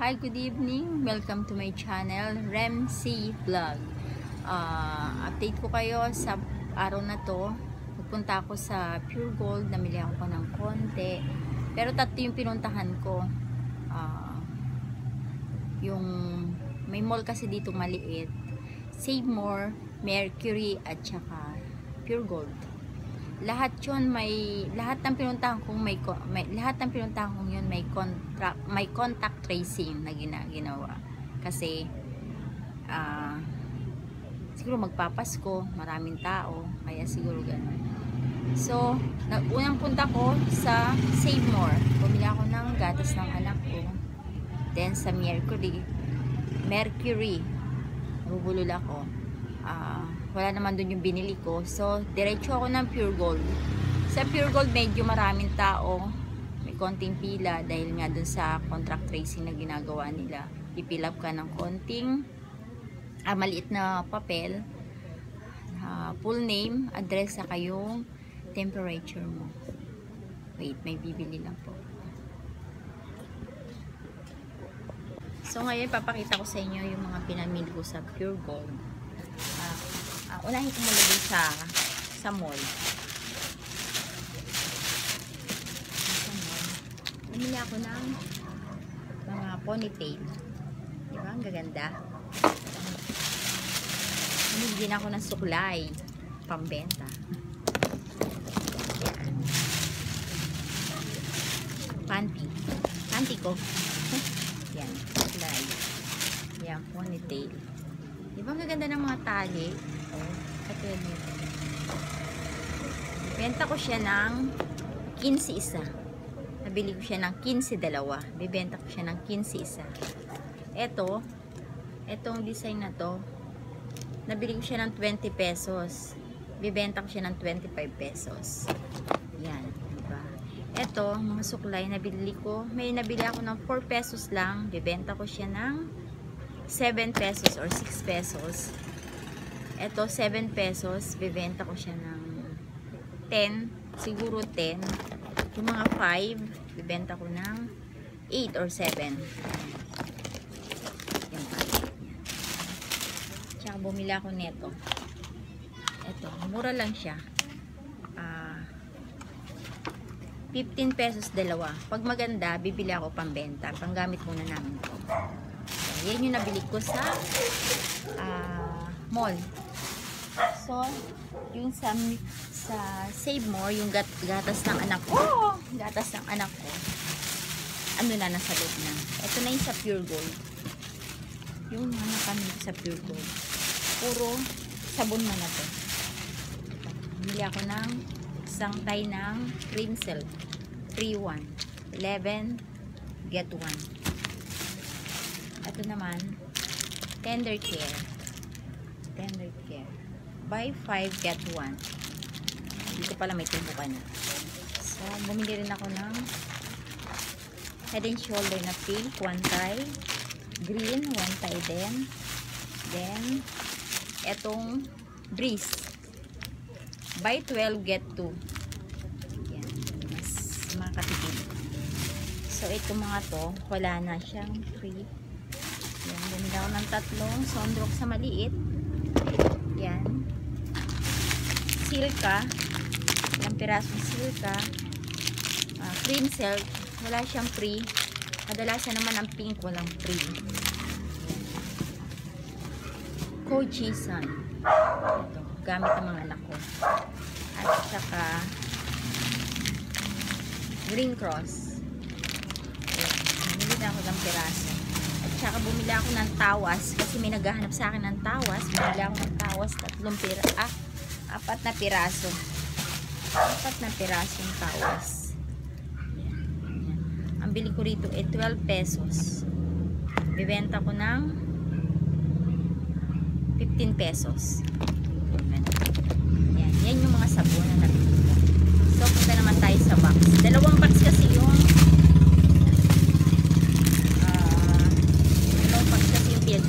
Hi, good evening. Welcome to my channel, Remc Vlog. Update ko kayo sa araw na to. Nagpunta ako sa Pure Gold, namili ako ng konti. Pero tatlo yung pinuntahan ko. Yung may mall kasi dito maliit. Save More, Mercury at saka Pure Gold. Lahat ng pinuntahan kong yun may contact tracing na ginawa kasi siguro magpapasko, maraming tao, kaya siguro ganun. So unang punta ko sa Save More, bumili ako ng gatas ng anak ko. Then sa Mercury nabubulol ako. Wala naman dun yung binili ko. So, diretso ako ng Pure Gold. Sa Pure Gold, medyo maraming tao. May konting pila dahil nga dun sa contract tracing na ginagawa nila. I-fill up ka ng konting maliit na papel. Full name, address, saka yung temperature mo. Wait, may bibili lang po. So, ngayon, papakita ko sa inyo yung mga pinamili ko sa Pure Gold. Unahin ko muna din sa mall. Bumili ako ng mga ponytail. Diba? Ang gaganda. Bumili din ako ng suklay. Pambenta. Yan. Panty ko. Yan. Suklay. Yan. Ponytail. Diba? Ang gaganda ng mga tali. Katulad nito. Benta ko siya ng 15 isa. Nabili ko siya ng 15 dalawa. Bibenta ko siya ng 15 isa. Etong design na to, nabili ko siya ng 20 pesos. Bibenta ko siya ng 25 pesos. Yan, diba? Ito, mga suklay nabili ko. May nabili ako ng 4 pesos lang. Bibenta ko siya ng 7 pesos or 6 pesos. Ito, 7 pesos. Bibenta ko siya ng 10. Siguro 10. Yung mga 5, bibenta ko ng 8 or 7. Yung 5. Tsaka bumili ako nito. Ito, mura lang siya. 15 pesos dalawa. Pag maganda, bibili ako pambenta. Panggamit muna namin ito. Yan yung nabili ko sa mall. So, yung sa Save More, yung gatas ng anak ko. Gatas ng anak ko. Ano na, nasa loob na. Ito na yung sa Pure Gold. Yung mga nakamili sa Pure Gold. Puro sabon na to. Bili ako ng isang tie ng cream silk. 3-1. 11, get 1. Ito naman, Tender Care. Tender Care. Buy 5, get 1. Dito pala may tubo ka na. So, bumili rin ako ng Head and Shoulder na pink, 1 tie. Green, 1 tie din. Then, etong Breeze. Buy 12, get 2. Yan. Mas makatipid. So, itong mga to, wala na siyang free. Yan, bumili ako ng tatlong Sondrox sa maliit. Yan. Silka. Ilang pirasong silka. Cream silk. Wala siyang free. Kadalasan naman ang pink walang free. Koji Sun. Ito. Gamit ang mga anak ko. At saka Green Cross. Bumili na ako ng piraso. At saka bumili ako ng tawas kasi may naghahanap sa akin ng tawas. Bumili ako ng tawas, 4 na piraso. 4 na pirasong tawas. Yan. Ang bili ko rito ay 12 pesos. Bibenta ko ng 15 pesos. Yan yung mga sabon na nabili ko. So, punta naman tayo sa box. Dalawang box kasi yung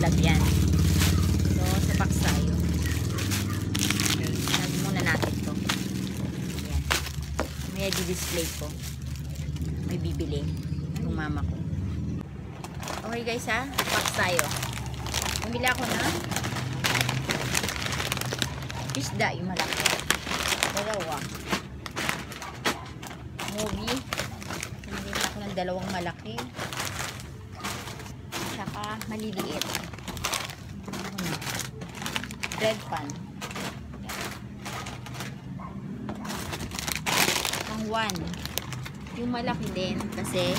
lagyan. So, sa box tayo. Okay, lagi muna natin to. Yan. May di-display ko. May bibili. Yung mama ko. Okay guys ha, box tayo. Bumili ako ng isda, yung malaki. Dalawa. Movie. Bumili ako ng dalawang malaki. Tsaka maliliit. Bread pan. Ang 1. Yung malaki din kasi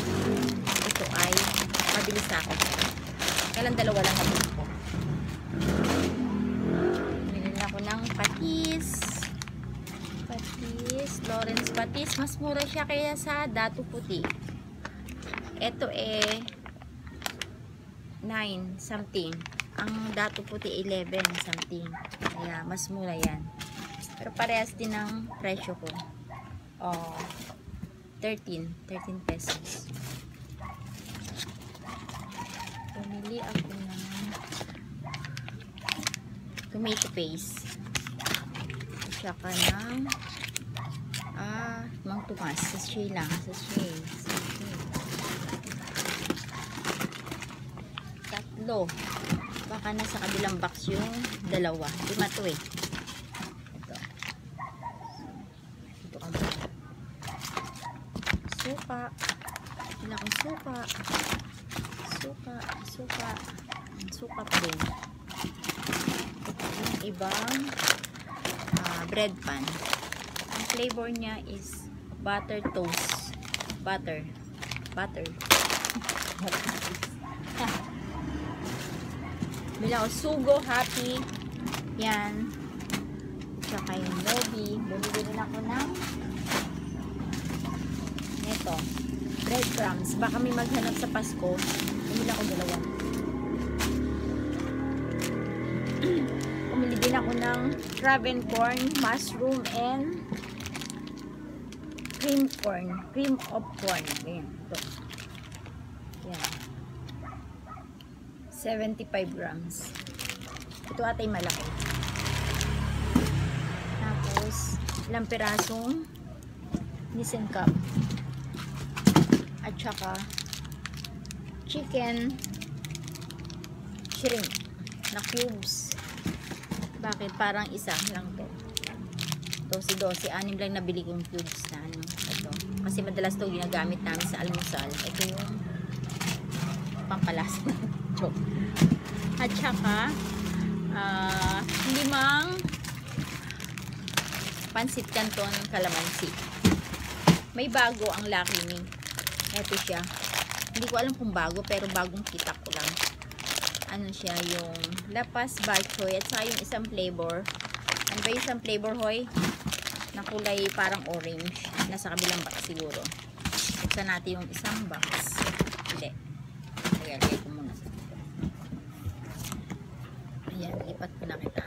ito ay mabilis sa akin. Kailan dalawa lang nabili ko. Bili ako ng patis. Patis. Lawrence patis. Mas mura siya kaya sa Dato Puti. Ito 9 something. Ang Dato Puti 11 something. Kaya mas mura yan. Pero parehas din ng presyo ko. 13 pesos. Bumili ako ng tomato paste. Tsaka ng Mang Tomas. Sachet lang. Sachet. Tatlo. Baka nasa kabilang box yung dalawa. 5 to Ito. Ito ang suka. Pila akong suka. Suka pa din. Yung ibang bread pan. Ang flavor niya is butter toast. Butter. Bila ako sugo, happy. Yan. Tsaka yung lobby. Bumili din ako ng ito. Breadcrumbs. Baka may maghanap sa Pasko. Bumili ako dalawa. Bumili din ako ng Travencorn, mushroom, and cream corn. Cream of corn. Ayan. Ito. Yan. 75 grams. Ito atay malaki. Tapos, ilang pirasong Nissan Cup. At saka, chicken shrimp na cubes. Bakit? Parang isa lang to. 12, 6 lang nabili kong cubes na ano. Ito. Kasi madalas to ginagamit namin sa almusal. Ito yung pampalas. Joke. At saka, 5 pansit canton calamansi. May bago ang Lucky Me. Ito siya. Hindi ko alam kung bago, pero bagong kita ko lang. Ano siya, yung lapas bachoy at saka yung isang flavor. Ano ba yung isang flavor, hoy? Na kulay parang orange. Nasa kabilang box siguro. Buksan natin yung isang box. Hindi. Lagay ko muna. Ayan, lipat ko na kita.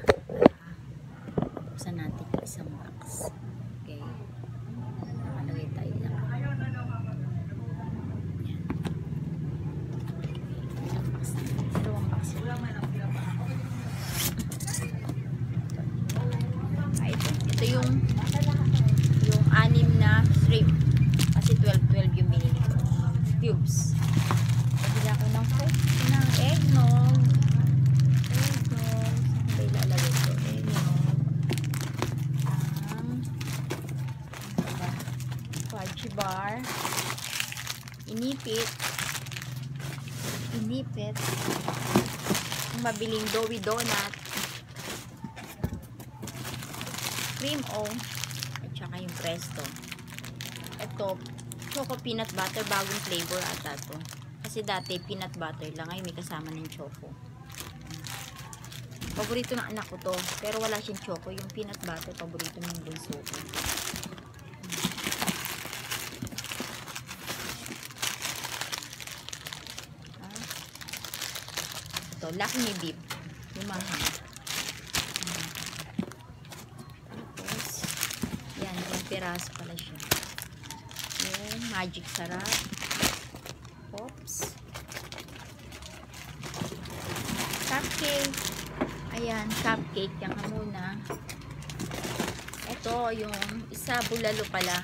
Buksan natin yung isang box. Okay. Nakalagay tayo lang. Ito yung 6 na shrimp kasi 12 yung binili ko cubes. Pabili ako ng eggnog. Saan ba ilalagay ko? Eggnog, fudge bar, inipit ang mabiling doughy donut, cream o at saka yung presto. Ito choco peanut butter, bagong flavor ata to kasi dati peanut butter lang, ay may kasama ng choco. Paborito ng anak ko to pero wala siyang choco. Yung peanut butter paborito ng bunso ko. Ito Lucky Me beef yung mahal. Piraso pala siya. Yung magic sarap. Pops. Cupcake. Ayan, cupcake. Yan ka muna. Ito, yung isa bulalo pala.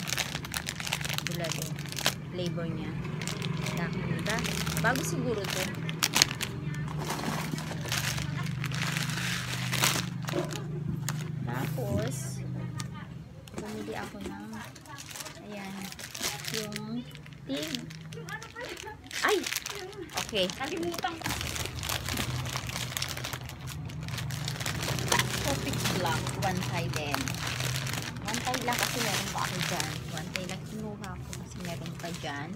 Bulalo. Flavor niya. Diba? Bago siguro to. ako ng, ayan, yung tig. Ay! Okay. Kalimutan ko. Copic block, 1 tie din. 1 tie lang kasi meron pa ako dyan. 1 tie lang kinuha ko kasi meron pa dyan.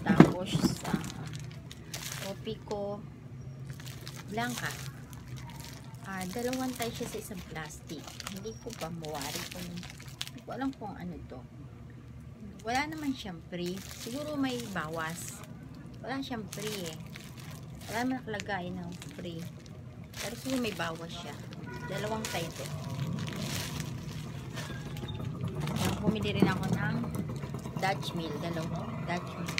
Tapos, Copico Blanca. Dalawang tie siya sa isang plastic. Hindi ko pa mawari kung, hindi ko alam kung ano to. Wala naman siyang free. Siguro may bawas. Wala siyang free eh. Wala naman nakalagay ng free. Pero siguro may bawas siya. Dalawang tie to. Bumili rin ako ng Dutch meal. Dalawang Dutch meal.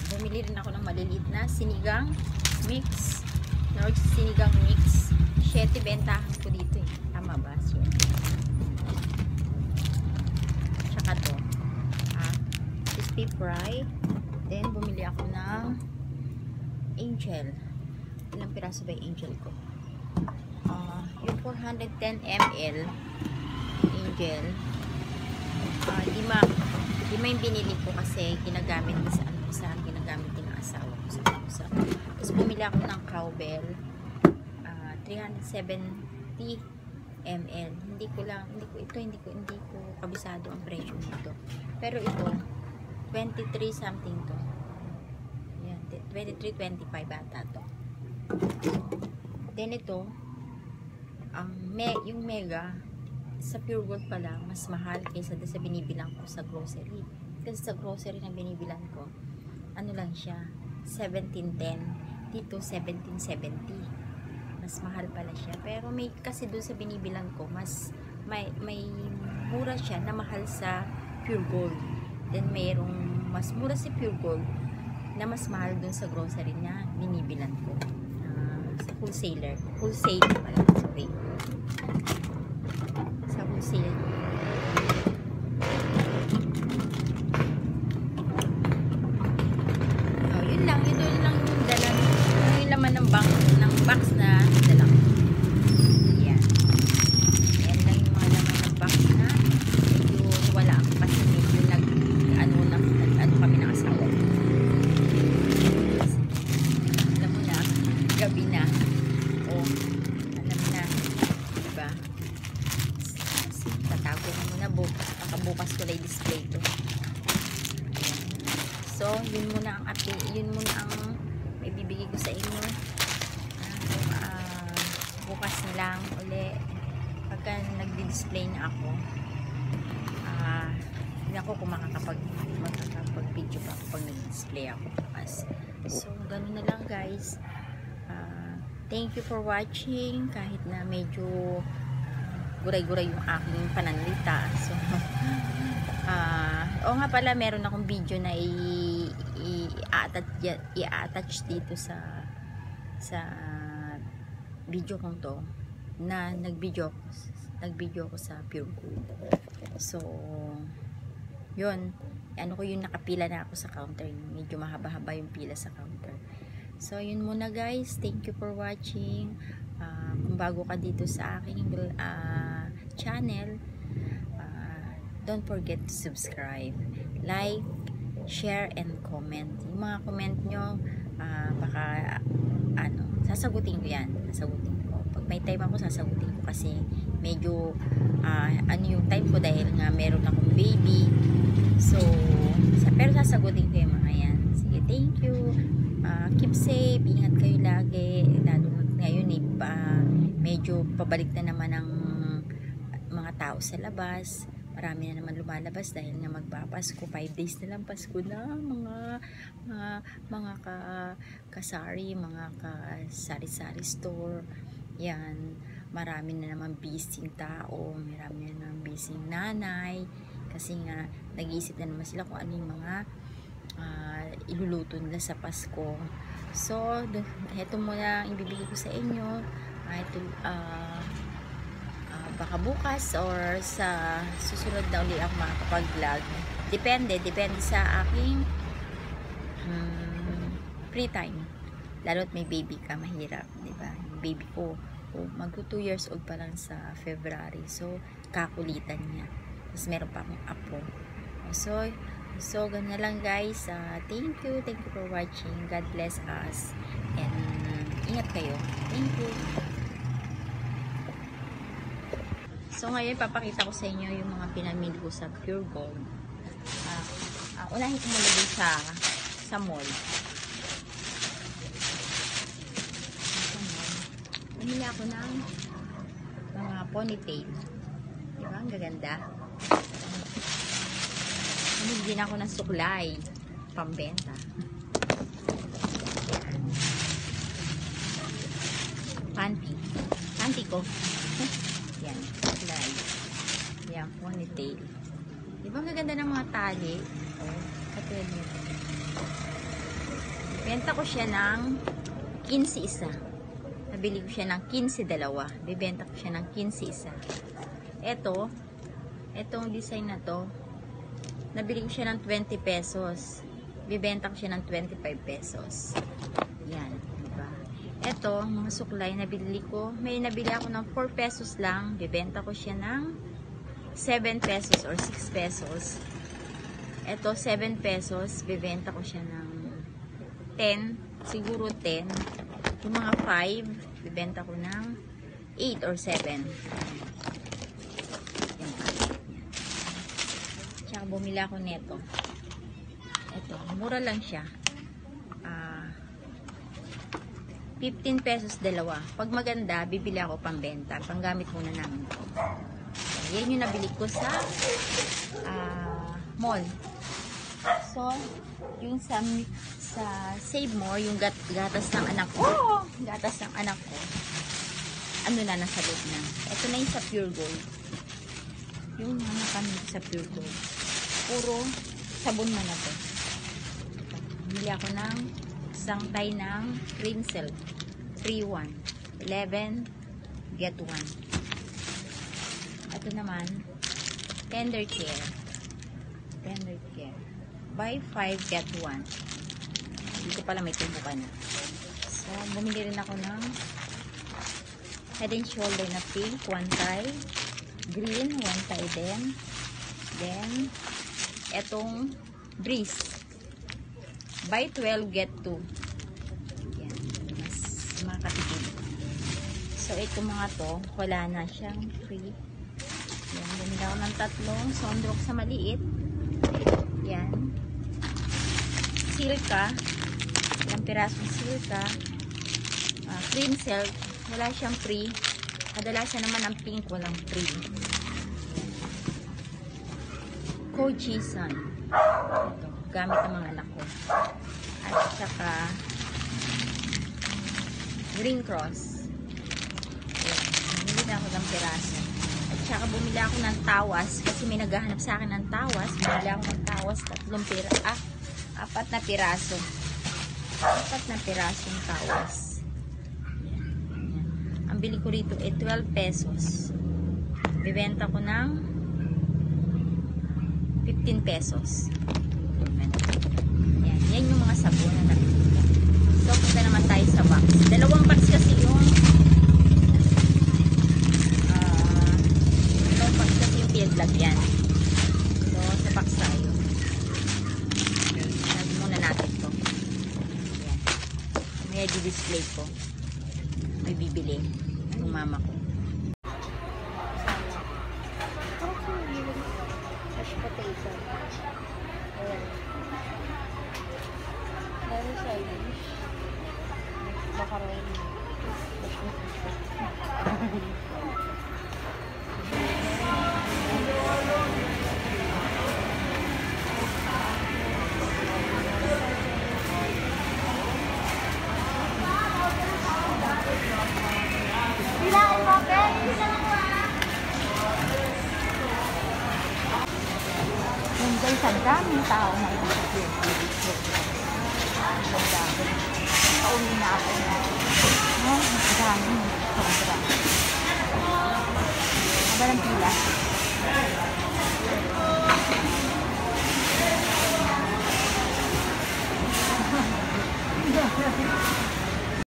Bumili rin ako ng maliliit na sinigang mix. North sinigang mix. 7 bentahan ko dito eh. Tama ba? 7. Tsaka to. Crispy fry. Then, bumili ako ng Angel. Ilang piraso ba yung Angel ko? Yung 410 ml Angel. Lima yung binili ko kasi ginagamit sa ginagamit din ng asawa ko sa pusa. Tapos bumili ako ng cowbell. 370 ml. Hindi ko kabisado ang presyo nito. Pero ito 23 something to. Ayan, 23.25 ata to. Then ito yung mega sa Pure Gold pala mas mahal kaysa sa binibilang ko sa grocery. Kasi sa grocery na binibilan ko, ano lang siya, 17.10. Dito 17.70. Mas mahal pala siya. Pero may kasi doon sa binibilan ko, may mura siya na mahal sa Pure Gold. Then mayroong mas mura si Pure Gold na mas mahal doon sa grocery na binibilan ko. Sa wholesaler pala, sorry, sa wholesale. Yun lang yung dala, yung laman ng box na dala ko. Yan lang yung mga laman ng box na medyo wala ako kasi medyo ano kami ng asawa ko. Alam mo na, gabi na. Alam na, diba? Tatago ko muna bukas ko lang display to. Ayan. So, yun muna ang may bibigay ko sa inyo. Bukas na lang uli pagka nagdi-display na ako. Hindi ako kung makakapag-video pa pag nag-display ako bukas. So, ganun na lang guys. Thank you for watching kahit na medyo guray-guray yung aking pananalita. So, o nga pala, meron akong video na i-attach dito sa video kong to na nag-video ko sa Pure Gold. So, yun. Ano ko yung nakapila na ako sa counter. Medyo mahaba-haba yung pila sa counter. So, yun muna guys. Thank you for watching. Kung bago ka dito sa aking channel, don't forget to subscribe, like, share, and comment. Yung mga comment nyo, baka, sasagutin ko yan. Sasagutin ko. Pag may time ako, sasagutin ko kasi medyo, yung time ko dahil nga meron akong baby. So, pero sasagutin ko yung mga yan. Sige, thank you. Keep safe, ingat kayo lagi, lalo ngayon medyo pabalik na naman ang mga tao sa labas, marami na naman lumalabas dahil nga magpapasko, 5 days na lang Pasko na, mga kasari, mga kasari-sari store, yan, marami na naman busy tao, marami na naman busy nanay, kasi nga nag-iisip na naman sila kung ano yung mga iluluto nila sa Pasko. So, ito muna ang ibibigay ko sa inyo. Baka bukas or sa susunod na uli ako makakapag-vlog. Depende sa aking free time. Lalo't may baby ka, mahirap, diba? baby ko. Mag 2 years old pa lang sa February. So, kakulitan niya. Tapos, meron pa akong apo. So ganyan lang guys. Thank you for watching. God bless us. And, ingat kayo. Thank you. So, ngayon, papakita ko sa inyo yung mga pinamili ko sa Pure Gold. Unahin ko muna dun sa mall. Bumili ako ng mga ponytail. Diba? Ang gaganda. Bumili din ako ng suklay. Pambenta. Panty ko. Yan. Suklay. Yan. Ponytail. Diba? Ang gaganda ng mga tali. Katulad nito. Benta ko siya ng 15 isa. Nabili ko siya ng 15 dalawa. Bibenta ko siya ng 15 isa. Etong design na to, nabili ko siya ng 20 pesos. Bibenta ko siya ng 25 pesos. Yan, diba? Ito, mga suklay, nabili ako ng 4 pesos lang. Bibenta ko siya ng 7 pesos or 6 pesos. Ito, 7 pesos. Bibenta ko siya ng 10. Siguro 10. Yung mga 5, bibenta ko ng 8 or 7. Yan pa. Tsaka bumili ako neto. Ito, mura lang siya. 15 pesos dalawa. Pag maganda, bibili ako pambenta. Panggamit muna namin ito. Yan yung nabili ko sa mall. So, yung sa Save More, yung gatas ng anak ko. Gatas ng anak ko. Ano na, nasa loob na. Ito na yung sa Pure Gold. Yung mga kami sa Pure Gold. Puro sabon na to. Bili ako ng isang tie ng cream silk. 3-1. 11, get 1. Ito naman, Tender Care. Tender Care. Buy 5, get 1. Dito pala may tumbukan na. So, bumili rin ako ng Head and Shoulder na pink, 1 tie. Green, 1 tie din. Then, etong Breeze. Buy 12, get 2. Yan. Mas makatipid. So, ito mga to, wala na siyang free. Yan. Bumili ako ng 3 Sondrox sa maliit. Yan. Silka. Ilang pirasong silka. Cream silk. Wala siyang free. Kadalasan naman ang pink walang free. Koji Sun. Ito. Gamit ng mga anak ko. At saka Green Cross. Ayan. Bumili na ako ng piraso. At saka bumili ako ng tawas. Kasi may naghahanap sa akin ng tawas. Bumili ako ng tawas. 4 na piraso. 4 na pirasong tawas. Ayan. Ang bili ko rito ay 12 pesos. Bibenta ko ng 15 pesos. Yan yung mga sabon na nabili ko. So, punta naman tayo sa box. 2 box kasi yung 2 box kasi yung field lagyan. So, sa box tayo. Sabi muna natin to. Yan. May di-display ko. May bibili ng mama ko. Mashed potato. Ayan. Dahil sa Irish. Macaroni. Mashed potato. Bilain mo, Ben! Guys, ang daming tao na ito sa Pure. Ang dami. Pauwi na ako na. Ang dami. Sobra. Haba ng pila.